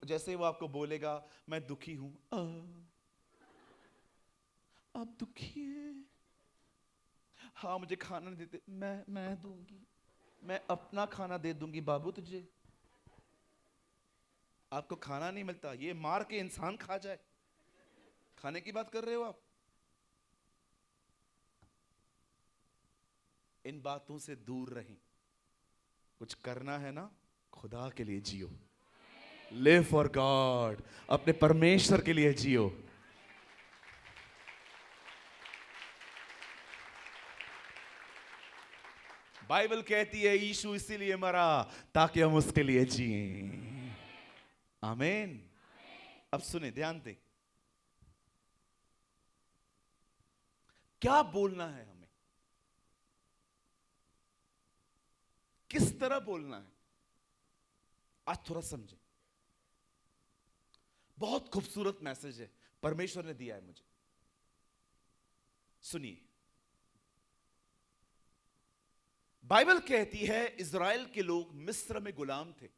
जैसे ही वो आपको बोलेगा मैं दुखी हूं, आप दुखी हैं? हाँ मुझे खाना नहीं देते, मैं दूंगी, मैं अपना खाना दे दूंगी बाबू तुझे। आपको खाना नहीं मिलता, ये मार के इंसान खा जाए, खाने की बात कर रहे हो आप? इन बातों से दूर रहें। कुछ करना है ना, खुदा के लिए जियो। लिव फॉर गॉड, अपने परमेश्वर के लिए जियो। बाइबल कहती है यीशु इसीलिए मरा ताकि हम उसके लिए जिएं। आमीन। अब सुने, ध्यान दें, क्या बोलना है हमें, किस तरह बोलना है, आज थोड़ा समझे। बहुत खूबसूरत मैसेज है, परमेश्वर ने दिया है मुझे, सुनिए। बाइबल कहती है इज़राइल के लोग मिस्र में गुलाम थे।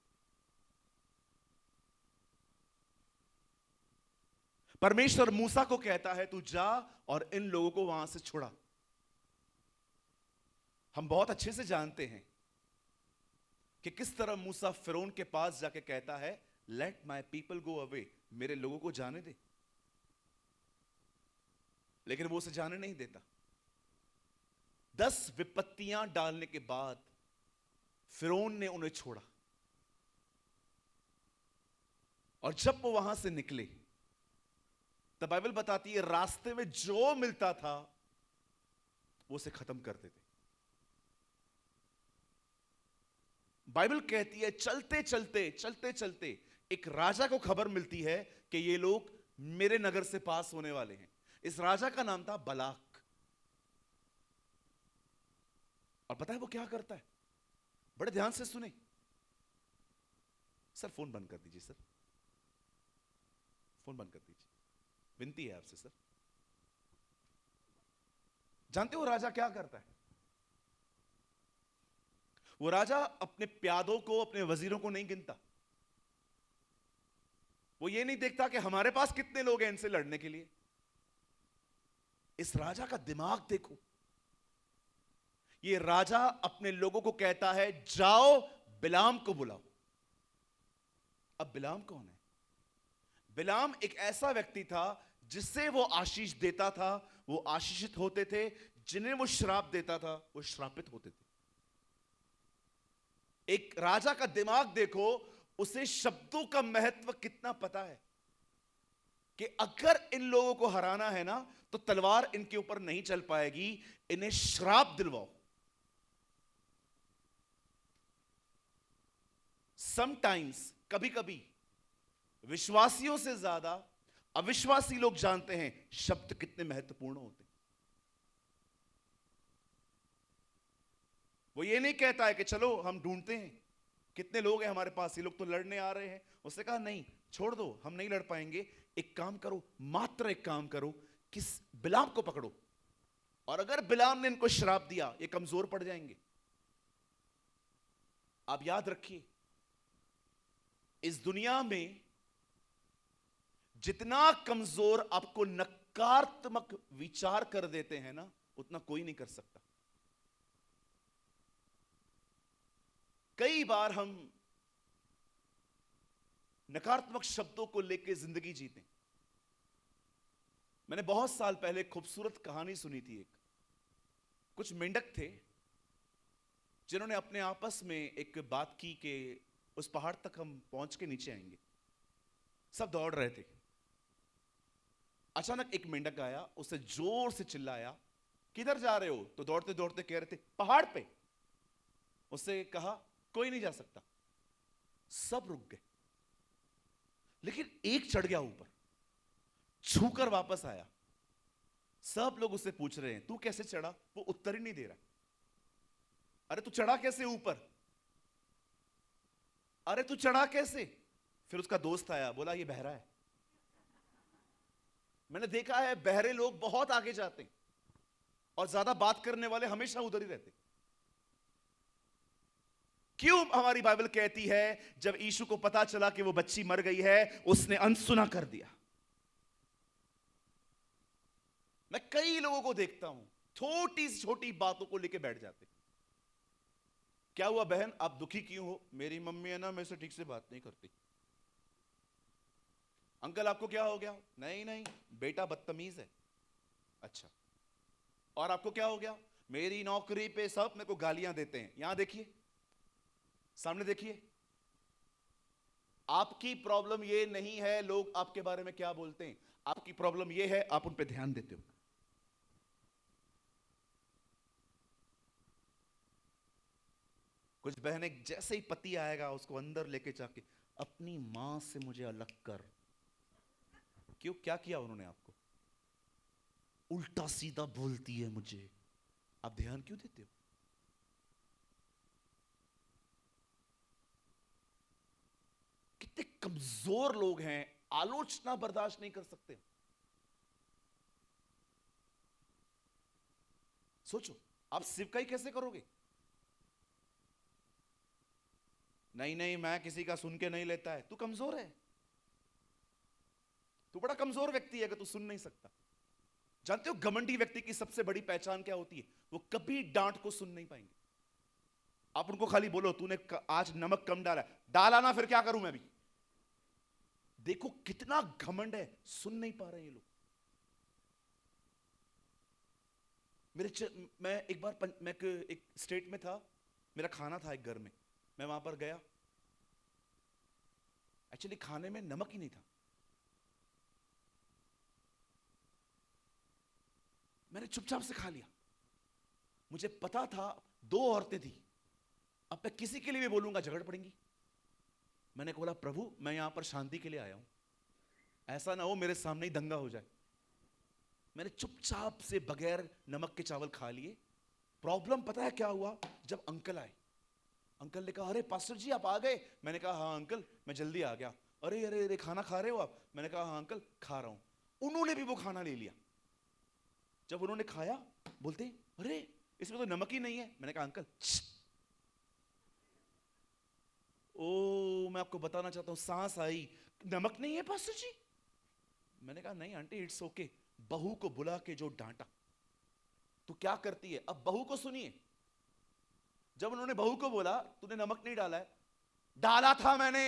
परमेश्वर मूसा को कहता है तू जा और इन लोगों को वहां से छुड़ा। हम बहुत अच्छे से जानते हैं कि किस तरह मूसा फिरौन के पास जाके कहता है let my people go away, मेरे लोगों को जाने दे, लेकिन वो उसे जाने नहीं देता। 10 विपत्तियां डालने के बाद फिरौन ने उन्हें छोड़ा, और जब वो वहां से निकले तब बाइबल बताती है रास्ते में जो मिलता था वो उसे खत्म कर देते। बाइबल कहती है चलते चलते चलते चलते एक राजा को खबर मिलती है कि ये लोग मेरे नगर से पास होने वाले हैं। इस राजा का नाम था बलाक। और पता है वो क्या करता है? बड़े ध्यान से सुने। सर फोन बंद कर दीजिए, सर फोन बंद कर दीजिए, विनती है आपसे सर। जानते हो राजा क्या करता है? वो राजा अपने प्यादों को, अपने वजीरों को नहीं गिनता। वो ये नहीं देखता कि हमारे पास कितने लोग हैं इनसे लड़ने के लिए। इस राजा का दिमाग देखो। ये राजा अपने लोगों को कहता है जाओ बिलाम को बुलाओ। अब बिलाम कौन है? बिलाम एक ऐसा व्यक्ति था जिससे वो आशीष देता था, वो आशीषित होते थे। जिन्हें वो श्राप देता था वो श्रापित होते थे। एक राजा का दिमाग देखो, उसे शब्दों का महत्व कितना पता है कि अगर इन लोगों को हराना है ना तो तलवार इनके ऊपर नहीं चल पाएगी, इन्हें श्राप दिलवाओ। समटाइम्स, कभी कभी विश्वासियों से ज्यादा अविश्वासी लोग जानते हैं शब्द कितने महत्वपूर्ण होते हैं। वो ये नहीं कहता है कि चलो हम ढूंढते हैं कितने लोग हैं हमारे पास, ये लोग तो लड़ने आ रहे हैं। उसने कहा नहीं, छोड़ दो, हम नहीं लड़ पाएंगे। एक काम करो, मात्र एक काम करो, किस बिलाम को पकड़ो, और अगर बिलाम ने इनको श्राप दिया ये कमजोर पड़ जाएंगे। आप याद रखिए, इस दुनिया में जितना कमजोर आपको नकारात्मक विचार कर देते हैं ना, उतना कोई नहीं कर सकता। कई बार हम नकारात्मक शब्दों को लेकर जिंदगी जीते। मैंने बहुत साल पहले खूबसूरत कहानी सुनी थी। एक कुछ मेंढक थे जिन्होंने अपने आपस में एक बात की कि उस पहाड़ तक हम पहुंच के नीचे आएंगे। सब दौड़ रहे थे। अचानक एक मेंढक आया, उसे जोर से चिल्लाया किधर जा रहे हो? तो दौड़ते दौड़ते कह रहे थे पहाड़ पे। उससे कहा कोई नहीं जा सकता। सब रुक गए, लेकिन एक चढ़ गया ऊपर, छूकर वापस आया। सब लोग उससे पूछ रहे हैं तू कैसे चढ़ा? वो उत्तर ही नहीं दे रहा। अरे तू चढ़ा कैसे ऊपर? अरे तू चढ़ा कैसे? फिर उसका दोस्त आया, बोला ये बहरा है। मैंने देखा है बहरे लोग बहुत आगे जाते हैं और ज्यादा बात करने वाले हमेशा उधर ही रहते। क्यों हमारी बाइबल कहती है जब यीशु को पता चला कि वो बच्ची मर गई है, उसने अनसुना कर दिया। मैं कई लोगों को देखता हूं, छोटी से छोटी बातों को लेकर बैठ जाते। क्या हुआ बहन, आप दुखी क्यों हो? मेरी मम्मी है ना, मेरे से ठीक से बात नहीं करती। अंकल आपको क्या हो गया? नहीं नहीं, बेटा बदतमीज है। अच्छा, और आपको क्या हो गया? मेरी नौकरी पे सब मेरे को गालियां देते हैं। यहां देखिए, सामने देखिए। आपकी प्रॉब्लम ये नहीं है लोग आपके बारे में क्या बोलते हैं, आपकी प्रॉब्लम ये है आप उन पे ध्यान देते हो। कुछ बहनें जैसे ही पति आएगा उसको अंदर लेके जाके, अपनी मां से मुझे अलग कर। क्यों, क्या किया उन्होंने आपको? उल्टा सीधा बोलती है मुझे, आप ध्यान क्यों देते हो? कितने कमजोर लोग हैं, आलोचना बर्दाश्त नहीं कर सकते। सोचो, आप सिवकाई कैसे करोगे? नहीं नहीं, मैं किसी का सुन के नहीं लेता है। तू कमजोर है, तू बड़ा कमजोर व्यक्ति है कि तू सुन नहीं सकता। जानते हो घमंडी व्यक्ति की सबसे बड़ी पहचान क्या होती है? वो कभी डांट को सुन नहीं पाएंगे। आप उनको खाली बोलो तूने आज नमक कम डाला, डाला ना, फिर क्या करूं मैं भी। देखो कितना घमंड है, सुन नहीं पा रहे ये लोग। मैं एक बार मैं एक स्टेट में था, मेरा खाना था एक घर में, मैं वहां पर गया। एक्चुअली खाने में नमक ही नहीं था। मैंने चुपचाप से खा लिया। मुझे पता था 2 औरतें थी, अब मैं किसी के लिए भी बोलूंगा झगड़ पड़ेंगी। मैंने बोला प्रभु मैं यहां पर शांति के लिए आया हूं, ऐसा ना हो मेरे सामने ही दंगा हो जाए। मैंने चुपचाप से बगैर नमक के चावल खा लिए। प्रॉब्लम पता है क्या हुआ? जब अंकल आए, अंकल ने कहा अरे पास्टर जी आप आ गए। मैंने कहा हाँ अंकल मैं जल्दी आ गया। अरे अरे अरे खाना खा रहे हो आप? मैंने कहा हाँ अंकल खा रहा हूं। उन्होंने भी वो खाना ले लिया। जब उन्होंने खाया बोलते अरे इसमें तो नमक ही नहीं है। मैंने कहा अंकल ओ मैं आपको बताना चाहता हूं, सांस आई, नमक नहीं है पास्टर जी। मैंने कहा नहीं आंटी इट्स ओके। बहू को बुला के जो डांटा, तो क्या करती है? अब बहू को सुनिए। जब उन्होंने बहू को बोला तूने नमक नहीं डाला है, डाला था मैंने।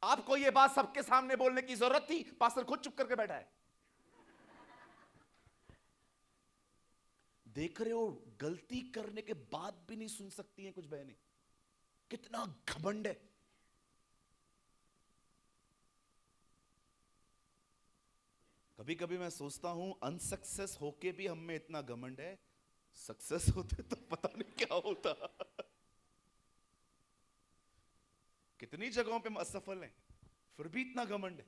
आपको यह बात सबके सामने बोलने की जरूरत थी? पास्टर खुद चुप करके बैठा है। देख रहे हो, गलती करने के बाद भी नहीं सुन सकती हैं कुछ बहनें। कितना घमंड है। कभी कभी मैं सोचता हूं अनसक्सेस होके भी हम में इतना घमंड है, सक्सेस होते तो पता नहीं क्या होता। कितनी जगहों पे हम असफल हैं, फिर भी इतना घमंड है।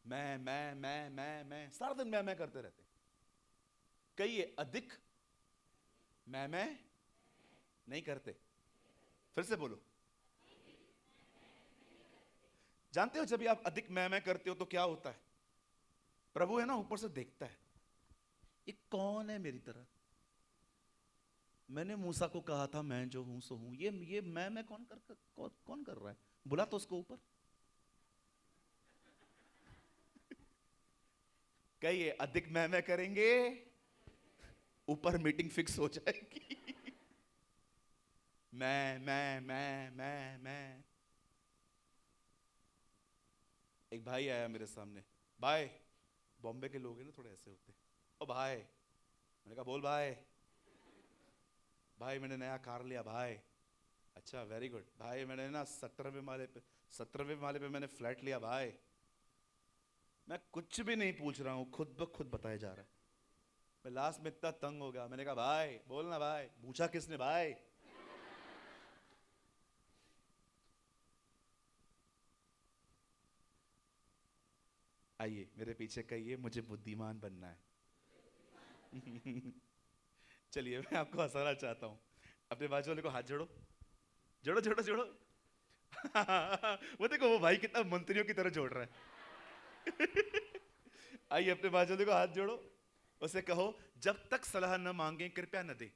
मैं सारा दिन मैं करते रहते। कहिए अधिक मैं नहीं करते। फिर से बोलो। जानते हो जब आप अधिक मैं करते हो तो क्या होता है? प्रभु है ना ऊपर से देखता है, ये कौन है मेरी तरह? मैंने मूसा को कहा था मैं जो हूं सो हूं। ये मैं कौन कर रहा है? बुला तो उसको ऊपर। कहिए अधिक मैं करेंगे, ऊपर मीटिंग फिक्स हो जाएगी। मैं। एक भाई आया मेरे सामने, भाई बॉम्बे के लोग हैं ना थोड़े ऐसे होते। ओ भाई, मैंने कहा बोल भाई। भाई मैंने नया कार लिया भाई। अच्छा वेरी गुड भाई। मैंने ना 17वें माले पे मैंने फ्लैट लिया भाई। मैं कुछ भी नहीं पूछ रहा हूं, खुद ब खुद बताया जा रहा है। मैं लास्ट में इतना तंग हो गया, मैंने कहा भाई बोलना भाई। पूछा किसने भाई? आइए मेरे पीछे कहिए मुझे बुद्धिमान बनना है। चलिए मैं आपको हंसाना चाहता हूं। अपने बाजू वाले को हाथ जोड़ो, जोड़ो जोड़ो जोड़ो। वो देखो वो भाई कितना मंत्रियों की तरह जोड़ रहा है। आइए अपने बाजू वाले को हाथ जोड़ो, उसे कहो जब तक सलाह न मांगे कृपया न दे।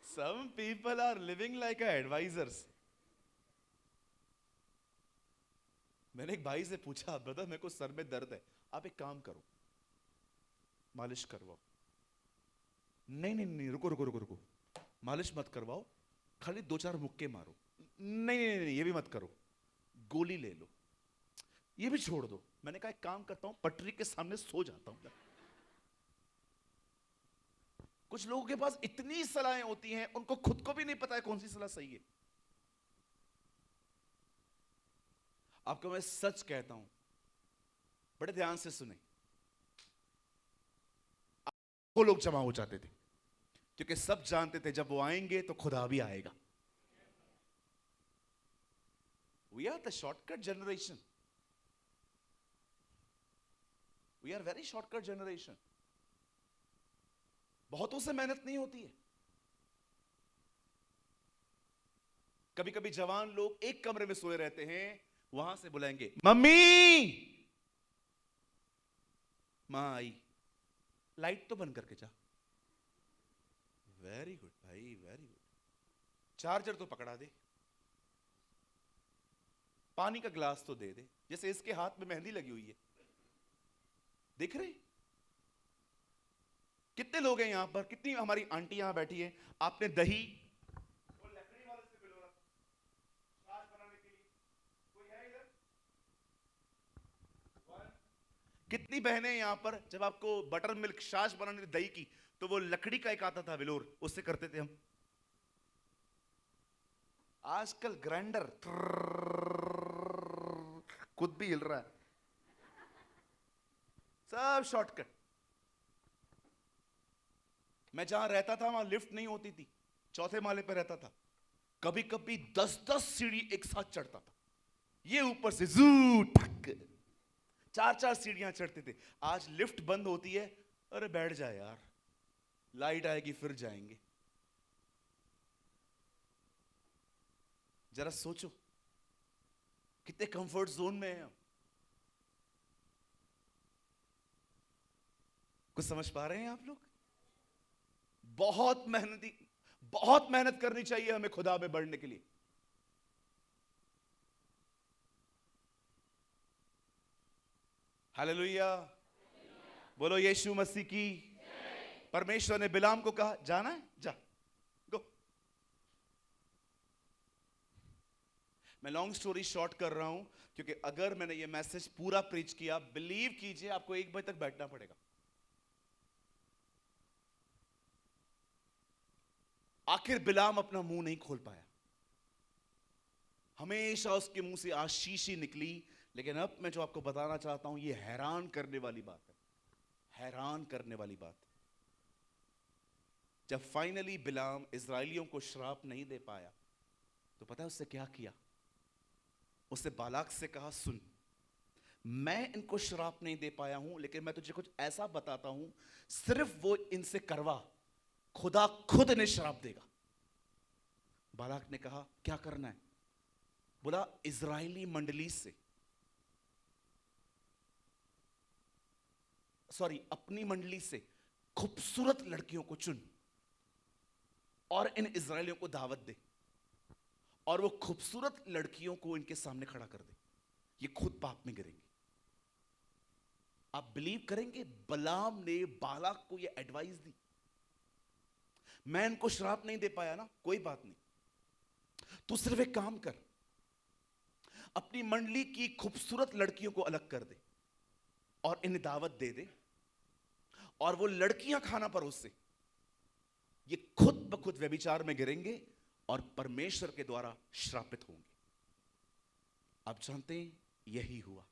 Some people are living like advisors. मैंने एक भाई से पूछा, ब्रदर मेरे को सर में दर्द है, आप एक काम करो मालिश करवाओ। नहीं नहीं नहीं, रुको रुको रुको रुको, मालिश मत करवाओ, खाली 2-4 मुक्के मारो। नहीं नहीं नहीं, ये भी मत करो, गोली ले लो, ये भी छोड़ दो। मैंने कहा एक काम करता हूं, पटरी के सामने सो जाता हूं। कुछ लोगों के पास इतनी सलाहें होती हैं, उनको खुद को भी नहीं पता है कौन सी सलाह सही है। आपको मैं सच कहता हूं, बड़े ध्यान से सुने, वो लोग जमा हो जाते थे क्योंकि सब जानते थे जब वो आएंगे तो खुदा भी आएगा। We are the shortcut generation, we are very shortcut generation. बहुतों से मेहनत नहीं होती है। कभी कभी जवान लोग एक कमरे में सोए रहते हैं, वहां से बुलाएंगे मम्मी, मां आई, लाइट तो बंद करके जा। वेरी गुड भाई, वेरी गुड। चार्जर तो पकड़ा दे, पानी का ग्लास तो दे दे, जैसे इसके हाथ में मेहंदी लगी हुई है। देख रहे कितने लोग हैं यहां पर, कितनी हमारी आंटी यहां बैठी है, आपने दही वो लकड़ी वाले से पिलोरा छाछ बनाने के लिए, कोई है इधर? कितनी बहनें यहां पर, जब आपको बटर मिल्क छाछ बनाने दही की, तो वो लकड़ी का एक आता था विलोर, उससे करते थे हम। आजकल ग्राइंडर खुद भी हिल रहा है, सब शॉर्टकट। मैं जहां रहता था वहां लिफ्ट नहीं होती थी, 4थे माले पर रहता था, कभी कभी 10-10 सीढ़ी एक साथ चढ़ता था, ये ऊपर से जू टक 4-4 सीढ़ियां चढ़ते थे। आज लिफ्ट बंद होती है, अरे बैठ जाए यार, लाइट आएगी फिर जाएंगे। जरा सोचो कितने कंफर्ट जोन में है हम। कुछ समझ पा रहे हैं आप लोग? बहुत मेहनत करनी चाहिए हमें खुदा में बढ़ने के लिए। हालेलुया, बोलो यीशु मसीह की। परमेश्वर ने बिलाम को कहा जाना है, जा, गो। मैं लॉन्ग स्टोरी शॉर्ट कर रहा हूं क्योंकि अगर मैंने ये मैसेज पूरा प्रीच किया, बिलीव कीजिए आपको 1 बजे तक बैठना पड़ेगा। आखिर बिलाम अपना मुंह नहीं खोल पाया, हमेशा उसके मुंह से आशीष ही निकली। लेकिन अब मैं जो आपको बताना चाहता हूं, यह हैरान करने वाली बात है, हैरान करने वाली बात। जब फाइनली बिलाम इजराइलियों को श्राप नहीं दे पाया, तो पता है उससे क्या किया? उसने बालाक से कहा, सुन, मैं इनको श्राप नहीं दे पाया हूं, लेकिन मैं तुझे कुछ ऐसा बताता हूं, सिर्फ वो इनसे करवा, खुदा खुद ने श्राप देगा। बालाक ने कहा क्या करना है? बोला इजरायली मंडली से, सॉरी अपनी मंडली से खूबसूरत लड़कियों को चुन और इन इजरायलियों को दावत दे, और वो खूबसूरत लड़कियों को इनके सामने खड़ा कर दे, ये खुद पाप में गिरेंगे। आप बिलीव करेंगे, बलाम ने बालाक को ये एडवाइस दी। मैं इनको श्राप नहीं दे पाया ना, कोई बात नहीं, तू सिर्फ एक काम कर, अपनी मंडली की खूबसूरत लड़कियों को अलग कर दे और इन्हें दावत दे दे, और वो लड़कियां खाना परोस से, ये खुद ब खुद व्यभिचार में गिरेंगे और परमेश्वर के द्वारा श्रापित होंगे। आप जानते हैं यही हुआ।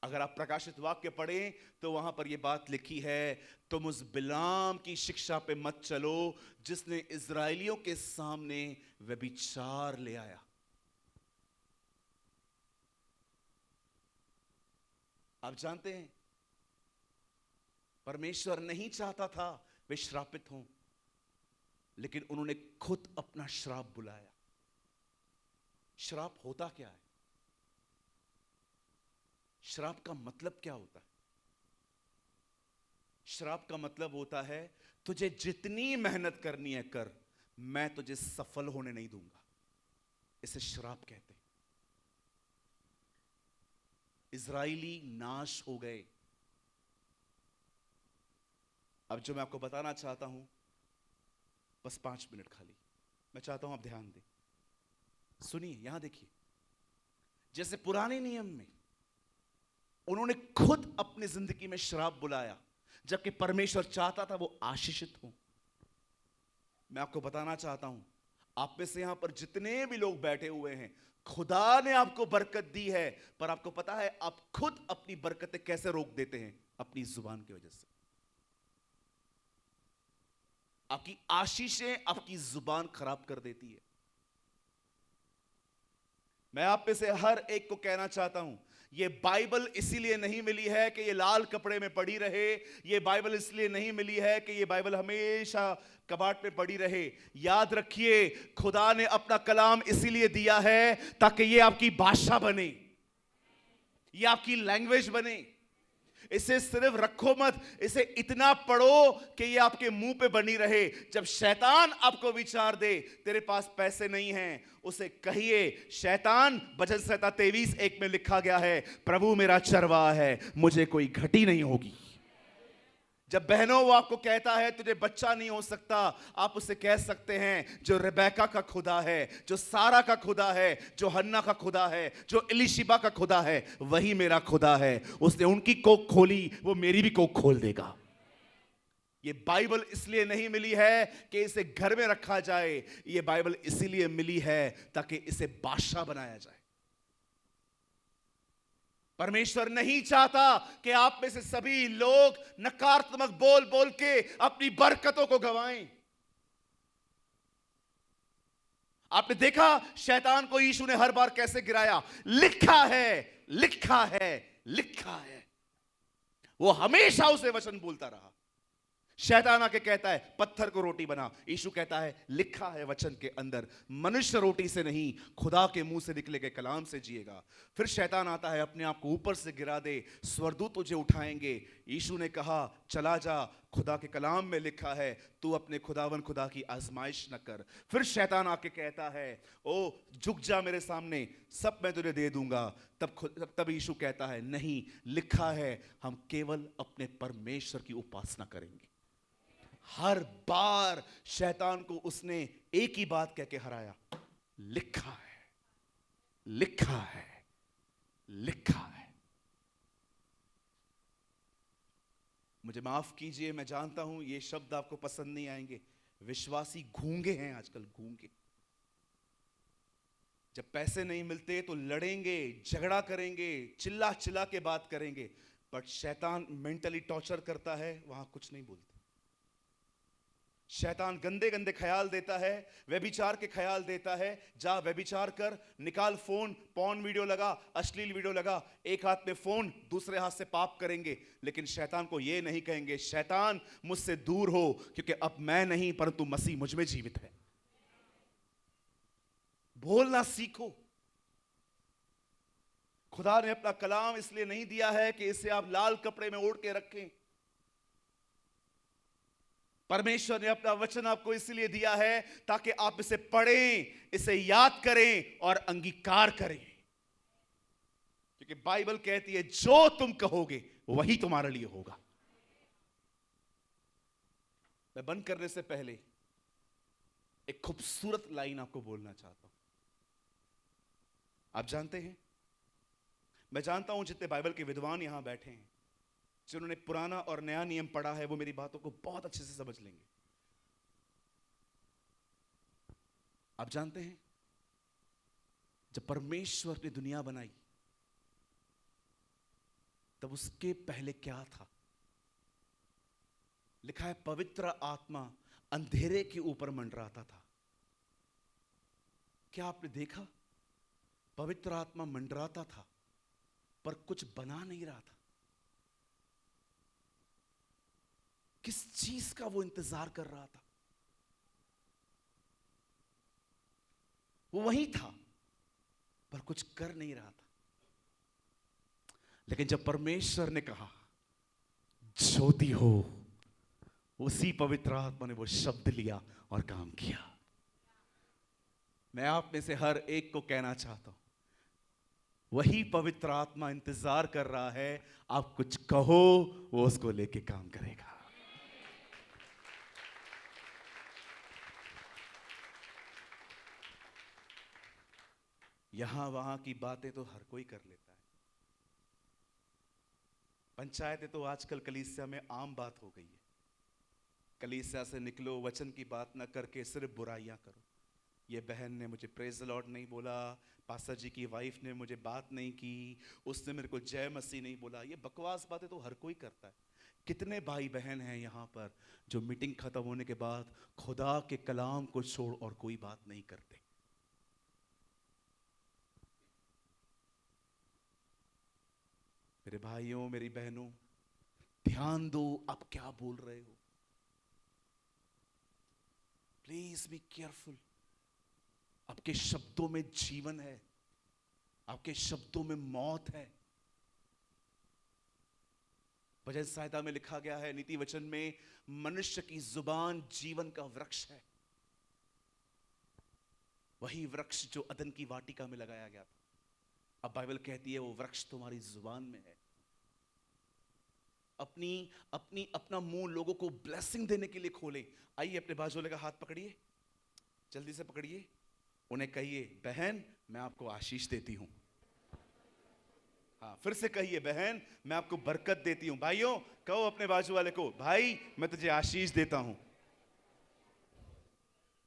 अगर आप प्रकाशित वाक्य पढ़ें तो वहां पर यह बात लिखी है, तुम उस बिलाम की शिक्षा पे मत चलो जिसने इजरायलियों के सामने व्यभिचार ले आया। आप जानते हैं परमेश्वर नहीं चाहता था वे श्रापित हों, लेकिन उन्होंने खुद अपना श्राप बुलाया। श्राप होता क्या है? श्राप का मतलब क्या होता है? श्राप का मतलब होता है तुझे जितनी मेहनत करनी है कर, मैं तुझे सफल होने नहीं दूंगा। इसे श्राप कहते हैं। इजराइली नाश हो गए। अब जो मैं आपको बताना चाहता हूं, बस 5 मिनट खाली, मैं चाहता हूं आप ध्यान दें, सुनिए, यहां देखिए। जैसे पुराने नियम में उन्होंने खुद अपनी जिंदगी में श्राप बुलाया, जबकि परमेश्वर चाहता था वो आशीषित हो। मैं आपको बताना चाहता हूं, आप में से यहां पर जितने भी लोग बैठे हुए हैं, खुदा ने आपको बरकत दी है, पर आपको पता है आप खुद अपनी बरकतें कैसे रोक देते हैं? अपनी जुबान की वजह से। आपकी आशीषें आपकी जुबान खराब कर देती है। मैं आप में से हर एक को कहना चाहता हूं, ये बाइबल इसीलिए नहीं मिली है कि ये लाल कपड़े में पड़ी रहे। ये बाइबल इसलिए नहीं मिली है कि ये बाइबल हमेशा कबाट में पड़ी रहे। याद रखिए, खुदा ने अपना कलाम इसीलिए दिया है ताकि ये आपकी भाषा बने, ये आपकी लैंग्वेज बने। इसे सिर्फ रखो मत, इसे इतना पढ़ो कि ये आपके मुंह पे बनी रहे। जब शैतान आपको विचार दे तेरे पास पैसे नहीं हैं, उसे कहिए, शैतान, भजन संहिता 23:1 में लिखा गया है, प्रभु मेरा चरवाहा है, मुझे कोई घटी नहीं होगी। जब बहनों वो आपको कहता है तुझे बच्चा नहीं हो सकता, आप उसे कह सकते हैं, जो रेबेका का खुदा है, जो सारा का खुदा है, जो हन्ना का खुदा है, जो इलिशिबा का खुदा है, वही मेरा खुदा है। उसने उनकी कोख खोली, वो मेरी भी कोख खोल देगा। ये बाइबल इसलिए नहीं मिली है कि इसे घर में रखा जाए, ये बाइबल इसीलिए मिली है ताकि इसे बादशाह बनाया जाए। परमेश्वर नहीं चाहता कि आप में से सभी लोग नकारात्मक बोल बोल के अपनी बरकतों को गंवाएं। आपने देखा शैतान को यीशु ने हर बार कैसे गिराया? लिखा है, लिखा है, लिखा है। वो हमेशा उसे वचन बोलता रहा। शैतान आके कहता है पत्थर को रोटी बना, यीशु कहता है लिखा है वचन के अंदर, मनुष्य रोटी से नहीं खुदा के मुंह से निकले गए कलाम से जिएगा। फिर शैतान आता है, अपने आप को ऊपर से गिरा दे, स्वर्गदूत तुझे उठाएंगे। यीशु ने कहा चला जा, खुदा के कलाम में लिखा है तू अपने खुदावन खुदा की आजमाइश न कर। फिर शैतान आके कहता है ओ झुक जा मेरे सामने, सब मैं तुझे दे दूंगा। तब यीशु कहता है नहीं, लिखा है हम केवल अपने परमेश्वर की उपासना करेंगे। हर बार शैतान को उसने एक ही बात कह के हराया, लिखा है, लिखा है, लिखा है। मुझे माफ कीजिए, मैं जानता हूं ये शब्द आपको पसंद नहीं आएंगे। विश्वासी गूंगे हैं आजकल, गूंगे। जब पैसे नहीं मिलते तो लड़ेंगे, झगड़ा करेंगे, चिल्ला चिल्ला के बात करेंगे, बट शैतान मेंटली टॉर्चर करता है, वहां कुछ नहीं बोलते। शैतान गंदे गंदे ख्याल देता है, व्यभिचार के ख्याल देता है, जा व्यभिचार कर, निकाल फोन, पॉर्न वीडियो लगा, अश्लील वीडियो लगा। एक हाथ में फोन, दूसरे हाथ से पाप करेंगे। लेकिन शैतान को यह नहीं कहेंगे शैतान मुझसे दूर हो, क्योंकि अब मैं नहीं परंतु मसीह मुझ में जीवित है। बोलना सीखो। खुदा ने अपना कलाम इसलिए नहीं दिया है कि इसे आप लाल कपड़े में ओढ़ के रखें। परमेश्वर ने अपना वचन आपको इसलिए दिया है ताकि आप इसे पढ़ें, इसे याद करें और अंगीकार करें। क्योंकि बाइबल कहती है जो तुम कहोगे वही तुम्हारे लिए होगा। मैं बंद करने से पहले एक खूबसूरत लाइन आपको बोलना चाहता हूं। आप जानते हैं, मैं जानता हूं जितने बाइबल के विद्वान यहां बैठे हैं, जिन्होंने पुराना और नया नियम पढ़ा है, वो मेरी बातों को बहुत अच्छे से समझ लेंगे। आप जानते हैं जब परमेश्वर ने दुनिया बनाई तब उसके पहले क्या था? लिखा है पवित्र आत्मा अंधेरे के ऊपर मंडराता था। क्या आपने देखा? पवित्र आत्मा मंडराता था पर कुछ बना नहीं रहा था। किस चीज का वो इंतजार कर रहा था? वो वही था पर कुछ कर नहीं रहा था। लेकिन जब परमेश्वर ने कहा ज्योति हो, उसी पवित्र आत्मा ने वो शब्द लिया और काम किया। मैं आप में से हर एक को कहना चाहता हूं, वही पवित्र आत्मा इंतजार कर रहा है, आप कुछ कहो वो उसको लेके काम करेगा। यहां वहां की बातें तो हर कोई कर लेता है, पंचायतें तो आजकल कलीसिया में आम बात हो गई है। कलीसिया से निकलो, वचन की बात ना करके सिर्फ बुराइयां करो। ये बहन ने मुझे प्रेज द लॉर्ड नहीं बोला, पास्टर जी की वाइफ ने मुझे बात नहीं की, उसने मेरे को जय मसीह नहीं बोला। ये बकवास बातें तो हर कोई करता है। कितने भाई बहन हैं यहाँ पर जो मीटिंग खत्म होने के बाद खुदा के कलाम को छोड़ और कोई बात नहीं करते। मेरे भाइयों, मेरी बहनों, ध्यान दो आप क्या बोल रहे हो। Please be careful. आपके शब्दों में जीवन है, आपके शब्दों में मौत है। भजन संहिता में लिखा गया है, नीति वचन में, मनुष्य की जुबान जीवन का वृक्ष है। वही वृक्ष जो अदन की वाटिका में लगाया गया था, अब बाइबल कहती है वो वृक्ष तुम्हारी जुबान में है। अपना मुंह लोगों को ब्लेसिंग देने के लिए खोले। आइए अपने बाजू वाले का हाथ पकड़िए, जल्दी से पकड़िए, उन्हें कहिए बहन मैं आपको आशीष देती हूं। हाँ, फिर से कहिए बहन मैं आपको बरकत देती हूं। भाइयों कहो अपने बाजू वाले को, भाई मैं तुझे आशीष देता हूं।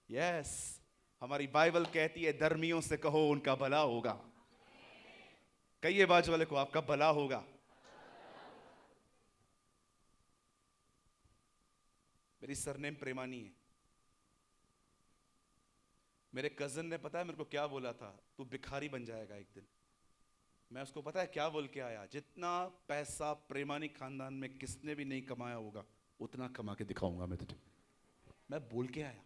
यस, हमारी बाइबल कहती है धर्मियों से कहो उनका भला होगा। कहिए बाजू वाले को आपका भला होगा। मेरी सरनेम प्रेमानी है। मेरे कजन ने पता है मेरे को क्या बोला था, तू भिखारी बन जाएगा एक दिन। मैं उसको पता है क्या बोल के आया, जितना पैसा प्रेमानी खानदान में किसने भी नहीं कमाया होगा उतना कमा के दिखाऊंगा मैं तुझे। मैं बोल के आया।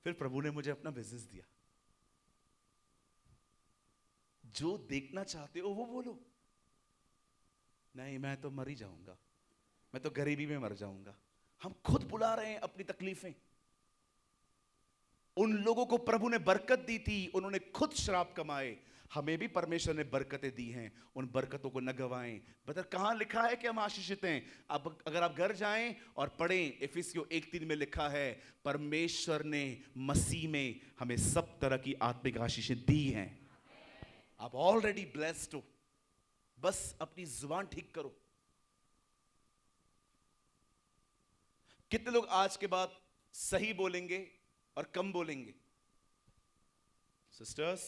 फिर प्रभु ने मुझे अपना बिजनेस दिया। जो देखना चाहते हो वो बोलो। नहीं मैं तो मर ही जाऊंगा, मैं तो गरीबी में मर जाऊंगा। हम खुद बुला रहे हैं अपनी तकलीफें। उन लोगों को प्रभु ने बरकत दी थी, उन्होंने खुद श्राप कमाए। हमें भी परमेश्वर ने बरकतें दी हैं, उन बरकतों को न गवाएं। बता कहां लिखा है कि हम आशीषित हैं। अब अगर आप घर जाएं और पढ़ें, इफिसियों 1:3 में लिखा है परमेश्वर ने मसीह में हमें सब तरह की आत्मिक आशीषें दी हैं। आप ऑलरेडी ब्लेस्ड हो, बस अपनी जुबान ठीक करो। कितने लोग आज के बाद सही बोलेंगे और कम बोलेंगे? सिस्टर्स,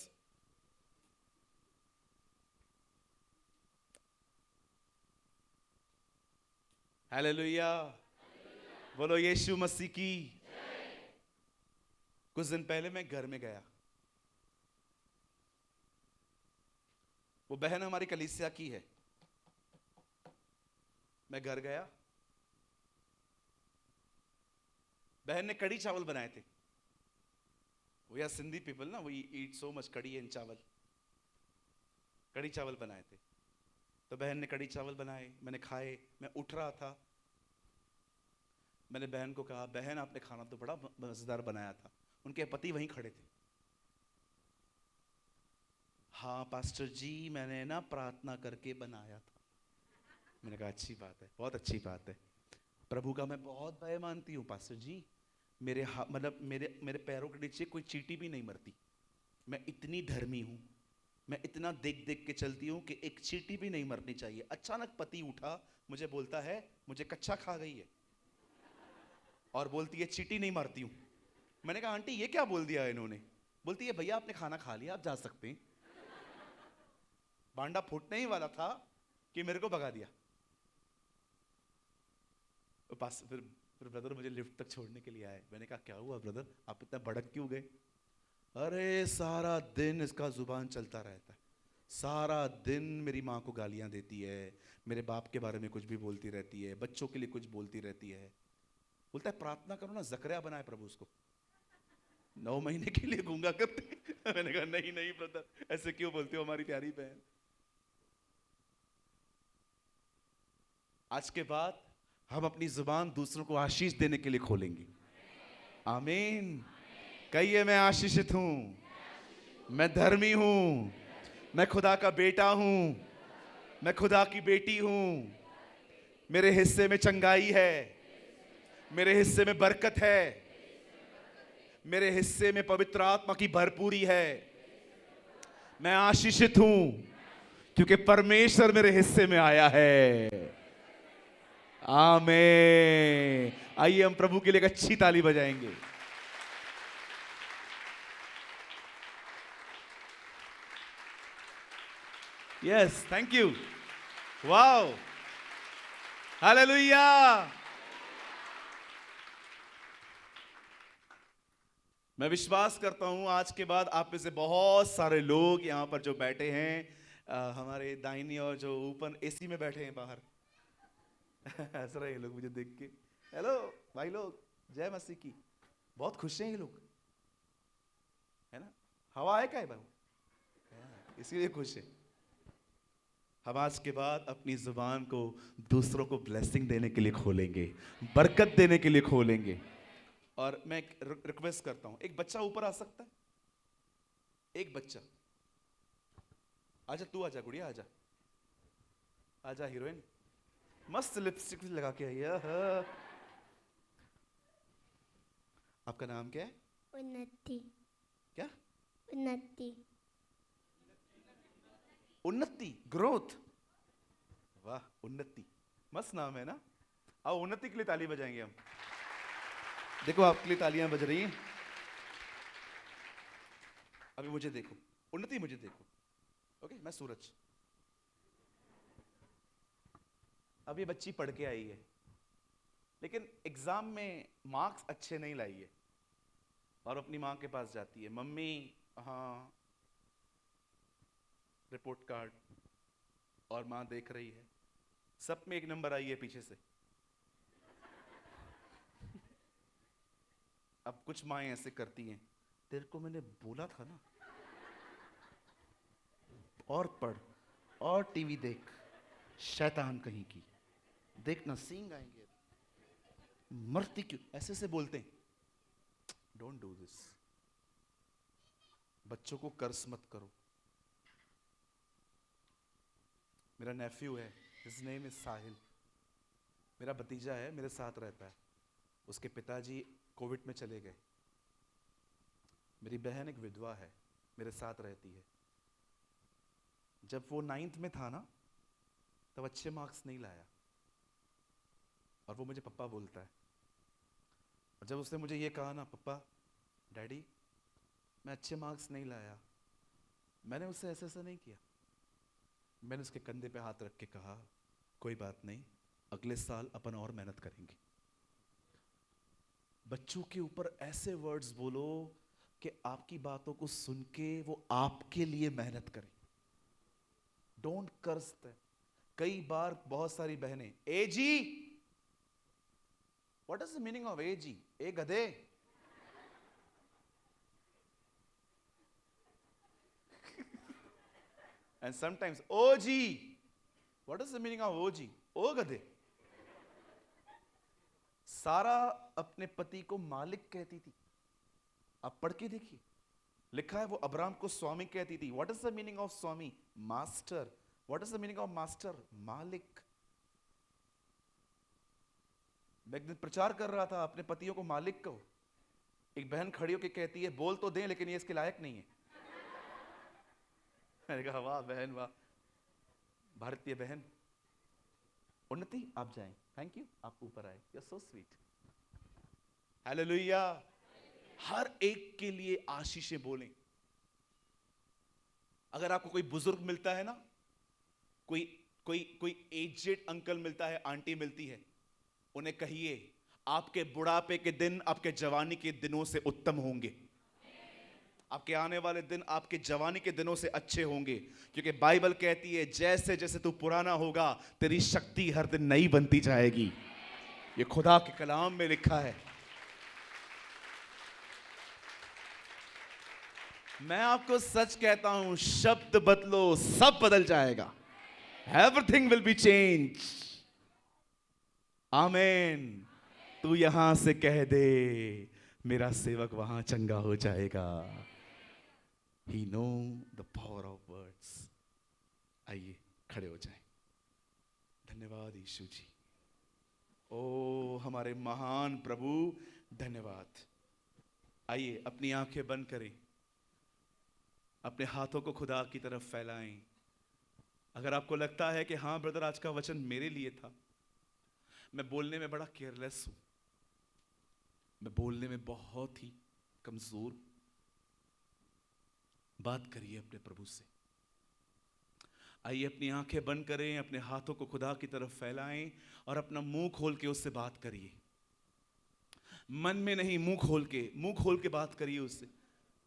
हालेलुया, बोलो यीशु मसीह की। कुछ दिन पहले मैं घर में गया। वो बहन हमारी कलीसिया की है। मैं घर गया, बहन ने कड़ी चावल बनाए थे। वी आर सिंधी पीपल ना, वी ईट सो मच कड़ी एंड चावल। कड़ी चावल बनाए थे, तो बहन ने कड़ी चावल बनाए, मैंने खाए। मैं उठ रहा था, मैंने बहन को कहा बहन आपने खाना तो बड़ा मजेदार बनाया था। उनके पति वहीं खड़े थे। हाँ पास्टर जी मैंने ना प्रार्थना करके बनाया था। मैंने कहा अच्छी बात है, बहुत अच्छी बात है। प्रभु का मैं बहुत भय मानती हूँ पास्टर जी। मेरे मतलब मेरे पैरों के नीचे कोई चींटी भी नहीं मरती। मैं इतनी धर्मी हूँ, मैं इतना देख देख के चलती हूँ कि एक चींटी भी नहीं मरनी चाहिए। अचानक पति उठा, मुझे बोलता है मुझे कच्चा खा गई है और बोलती है चींटी नहीं मारती हूँ। मैंने कहा आंटी ये क्या बोल दिया इन्होंने? बोलती है भैया आपने खाना खा लिया, आप जा सकते हैं। बांडा फूटने ही वाला था कि मेरे को भगा दिया। फिर ब्रदर मुझे लिफ्ट तक छोड़ने के लिए आए। मैंने कहा क्या हुआ ब्रदर, आप इतना भड़क क्यों गए? अरे सारा दिन इसका जुबान चलता रहता है, सारा दिन मेरी माँ को गालियां देती है, मेरे बाप के बारे में कुछ भी बोलती रहती है, बच्चों के लिए कुछ बोलती रहती है। बोलता है प्रार्थना करो ना, जकरिया बनाए प्रभु उसको, 9 महीने के लिए गूंगा करते। मैंने कहा नहीं नहीं ब्रदर ऐसे क्यों बोलते हो हमारी प्यारी बहन। आज के बाद हम अपनी जुबान दूसरों को आशीष देने के लिए खोलेंगे। आमीन। कहिए, मैं आशीषित हूं, मैं धर्मी हूं, मैं खुदा का बेटा हूं, मैं खुदा की बेटी हूं, मेरे हिस्से में चंगाई है, मेरे हिस्से में बरकत है, मेरे हिस्से में पवित्र आत्मा की भरपूरी है। मैं आशीषित हूं क्योंकि परमेश्वर मेरे हिस्से में आया है। आमीन। आइए हम प्रभु के लिए एक अच्छी ताली बजाएंगे। Yes, thank you. Wow, hallelujah. मैं विश्वास करता हूं आज के बाद आप में से बहुत सारे लोग यहां पर जो बैठे हैं, हमारे दाहिनी और जो ऊपर एसी में बैठे हैं बाहर हंस रहे हैं लोग मुझे देख के। हेलो भाई लोग, जय मसीह की। बहुत खुश हैं ये लोग, है ना? हवा है क्या है भाई? इसीलिए खुश है। हम आज के बाद अपनी जुबान को दूसरों को ब्लेसिंग देने के लिए खोलेंगे, बरकत देने के लिए खोलेंगे। और मैं रिक्वेस्ट करता हूं, एक बच्चा ऊपर आ सकता है? एक बच्चा आजा, तू आजा गुड़िया, आजा आजा हीरोइन, मस्त लिपस्टिक लगा के आई है। आपका नाम क्या है? उन्नति। क्या? उन्नति। उन्नति, ग्रोथ। वाह, उन्नति मस्त नाम है ना? आओ उन्नति के लिए ताली बजाएंगे हम। देखो आपके लिए तालियां बज रही हैं। अभी मुझे देखो, उन्नति मुझे देखो। ओके, मैं सूरज। अब ये बच्ची पढ़ के आई है, लेकिन एग्जाम में मार्क्स अच्छे नहीं लाई है, और अपनी माँ के पास जाती है, मम्मी हाँ रिपोर्ट कार्ड, और माँ देख रही है, सब में 1 नंबर आई है पीछे से। अब कुछ माएँ ऐसे करती हैं, तेरे को मैंने बोला था ना, और पढ़, और टीवी देख, शैतान कहीं की, देखना सींग आएंगे, मरती क्यों, ऐसे से बोलते हैं। Don't do this. बच्चों को कर्ज मत करो। मेरा नेफ्यू है, हिज नेम इज साहिल, मेरा भतीजा है, मेरे साथ रहता है। उसके पिताजी कोविड में चले गए। मेरी बहन एक विधवा है, मेरे साथ रहती है। जब वो 9th में था ना, तब अच्छे मार्क्स नहीं लाया, और वो मुझे पप्पा बोलता है। और जब उसने मुझे ये कहा ना, पप्पा डैडी मैं अच्छे मार्क्स नहीं लाया, मैंने उससे ऐसा नहीं किया। मैंने उसके कंधे पे हाथ रख के कहा, कोई बात नहीं, अगले साल अपन और मेहनत करेंगे। बच्चों के ऊपर ऐसे वर्ड्स बोलो कि आपकी बातों को सुन के वो आपके लिए मेहनत करें। Don't curse them. कई बार बहुत सारी बहनें, ए जी, what is the meaning of ए जी? ए गधे। And sometimes, O ji, what is the meaning of ओ जी? ओ गधे। सारा अपने पति को मालिक कहती थी, आप पढ़ के देखिए, लिखा है वो अब्राम को स्वामी कहती थी। What is the meaning of Swami? Master. What is the meaning of master? मालिक। मैं एक दिन प्रचार कर रहा था, अपने पतियों को मालिक कहो। एक बहन खड़ी होकर कहती है, बोल तो दें लेकिन ये इसके लायक नहीं है। मैंने कहा वाह बहन वाह, भारतीय बहन। उन्नति आप जाएं, थैंक यू, आप ऊपर आए, you are so sweet. Hallelujah. हर एक के लिए आशीषें बोलें। अगर आपको कोई बुजुर्ग मिलता है ना, कोई कोई कोई एजेड अंकल मिलता है, आंटी मिलती है, उन्हें कहिए आपके बुढ़ापे के दिन आपके जवानी के दिनों से उत्तम होंगे। आपके आने वाले दिन आपके जवानी के दिनों से अच्छे होंगे, क्योंकि बाइबल कहती है जैसे जैसे तू पुराना होगा तेरी शक्ति हर दिन नई बनती जाएगी। ये खुदा के कलाम में लिखा है। मैं आपको सच कहता हूं, शब्द बदलो सब बदल जाएगा। Everything will be change. Amen. तू यहां से कह दे, मेरा सेवक वहां चंगा हो जाएगा। He know the power of words। आइए खड़े हो जाएं। धन्यवाद यीशु जी। ओ हमारे महान प्रभु, धन्यवाद। आइए अपनी आंखें बंद करें, अपने हाथों को खुदा की तरफ फैलाएं। अगर आपको लगता है कि हाँ ब्रदर आज का वचन मेरे लिए था, मैं बोलने में बड़ा केयरलेस हूं, मैं बोलने में बहुत ही कमजोर, बात करिए अपने प्रभु से। आइए अपनी आंखें बंद करें, अपने हाथों को खुदा की तरफ फैलाएं और अपना मुंह खोल के उससे बात करिए। मन में नहीं, मुंह खोल के बात करिए उससे।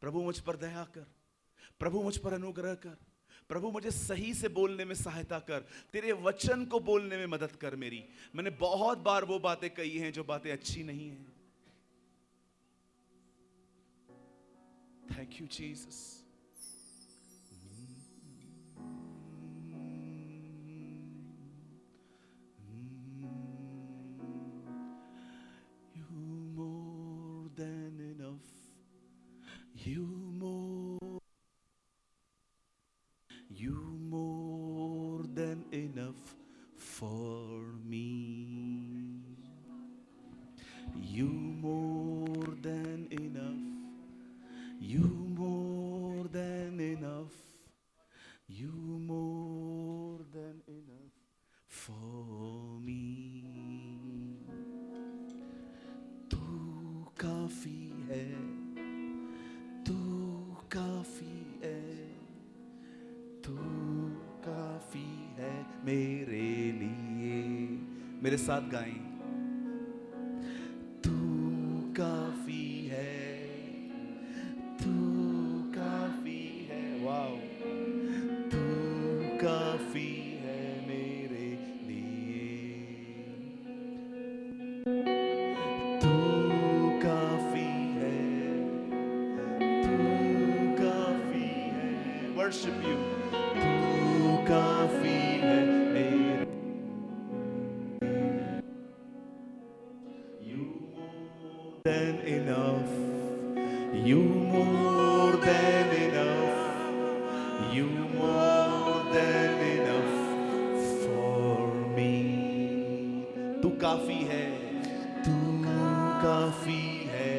प्रभु मुझ पर दया कर, प्रभु मुझ पर अनुग्रह कर, प्रभु मुझे सही से बोलने में सहायता कर, तेरे वचन को बोलने में मदद कर मेरी। मैंने बहुत बार वो बातें कही हैं जो बातें अच्छी नहीं हैं। Thank you Jesus. You more than enough for me. You more than enough. You more than enough. You more than enough for me. तू काफी है, तू काफी है, तू काफी है मेरे लिए। मेरे साथ गाएं। तू काफी है, तू काफी है, वाओ। तू काफी है मेरे लिए। तू काफी है, तू काफी है। Worship you। तू काफी है मेरे। You more than enough। You more than enough। You more than enough for me। तू काफी है, तू काफी है,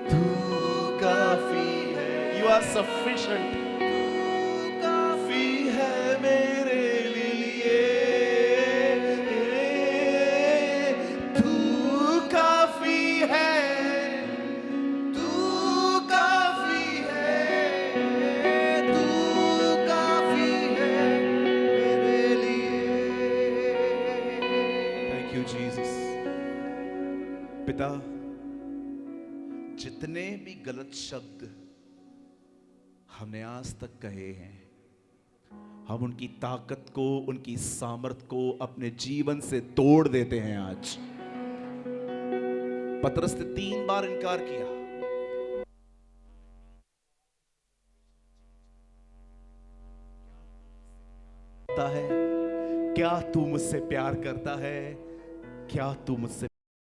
तू काफी है। You are sufficient। तू काफी है मेरे लिए। तू काफी है, तू काफी है, तू काफी है मेरे लिए। Thank you Jesus. पिता, जितने भी गलत शब्द हमने आज तक कहे हैं, हम उनकी ताकत को, उनकी सामर्थ को अपने जीवन से तोड़ देते हैं आज। पतरस ने 3 बार इनकार किया। है क्या तू मुझसे प्यार करता है? क्या तू मुझसे